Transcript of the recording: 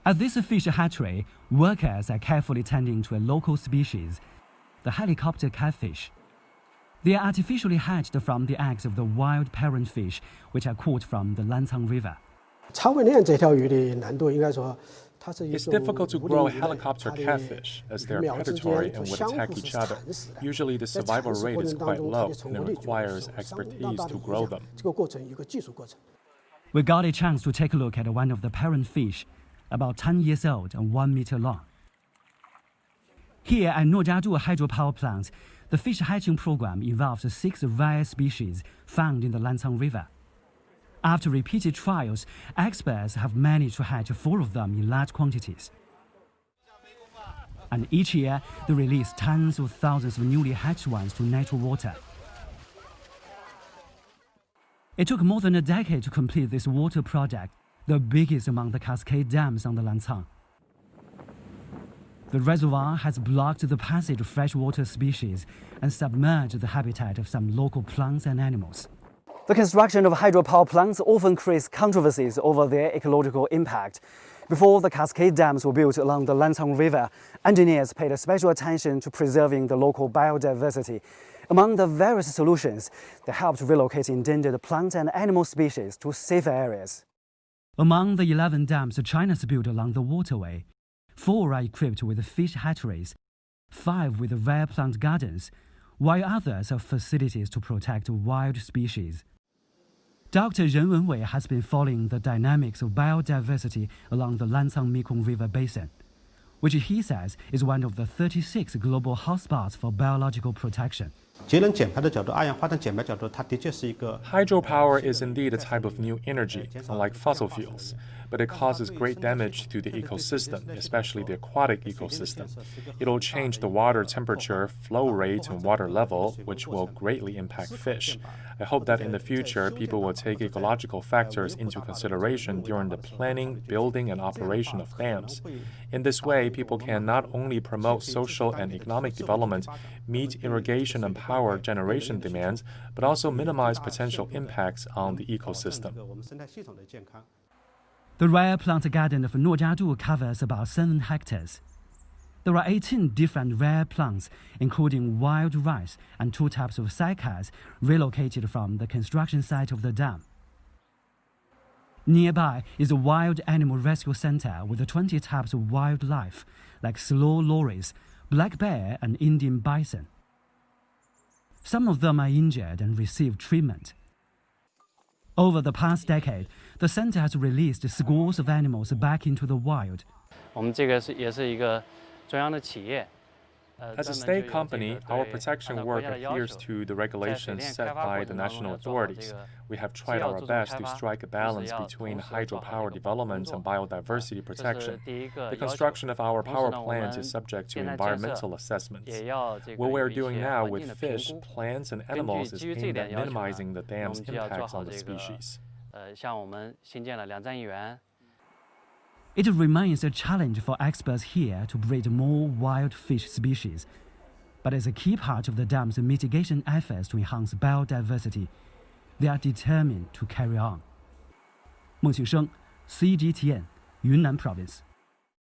At this fish hatchery, workers are carefully tending to a local species, the helicopter catfish. They are artificially hatched from the eggs of the wild parent fish, which are caught from the Lancang River. It's difficult to grow helicopter catfish as they're predatory and would attack each other. Usually the survival rate is quite low and it requires expertise to grow them. We got a chance to take a look at one of the parent fish, about 10 years old and 1 meter long. Here at Nuojiazhu hydropower plant, the fish hatching program involves 6 rare species found in the Lancang River. After repeated trials, experts have managed to hatch 4 of them in large quantities. And each year, they release tens of thousands of newly hatched ones to natural water. It took more than a decade to complete this water project, the biggest among the cascade dams on the Lancang. The reservoir has blocked the passage of freshwater species and submerged the habitat of some local plants and animals. The construction of hydropower plants often creates controversies over their ecological impact. Before the cascade dams were built along the Lancang River, engineers paid special attention to preserving the local biodiversity. Among the various solutions, they helped relocate endangered plant and animal species to safer areas. Among the 11 dams China's built along the waterway, 4 are equipped with fish hatcheries, 5 with rare plant gardens, while others have facilities to protect wild species. Dr. Ren Wenwei has been following the dynamics of biodiversity along the Lancang-Mekong River basin, which he says is one of the 36 global hotspots for biological protection. Hydropower is indeed a type of new energy, unlike fossil fuels, but it causes great damage to the ecosystem, especially the aquatic ecosystem. It'll change the water temperature, flow rate, and water level, which will greatly impact fish. I hope that in the future, people will take ecological factors into consideration during the planning, building, and operation of dams. In this way, people can not only promote social and economic development, meet irrigation and power generation demands, but also minimize potential impacts on the ecosystem. The rare plant garden of Nuojiazhu covers about 7 hectares. There are 18 different rare plants, including wild rice and 2 types of cycads relocated from the construction site of the dam. Nearby is a wild animal rescue center with 20 types of wildlife, like slow lories, black bear, and Indian bison. Some of them are injured and receive treatment. Over the past decade, the center has released scores of animals back into the wild. As a state company, our protection work adheres to the regulations set by the national authorities. We have tried our best to strike a balance between hydropower development and biodiversity protection. The construction of our power plant is subject to environmental assessments. What we're doing now with fish, plants, and animals is aimed at minimizing the dam's impacts on the species. It remains a challenge for experts here to breed more wild fish species, but as a key part of the dam's mitigation efforts to enhance biodiversity, they are determined to carry on. 孟庆生 CGTN 云南 Province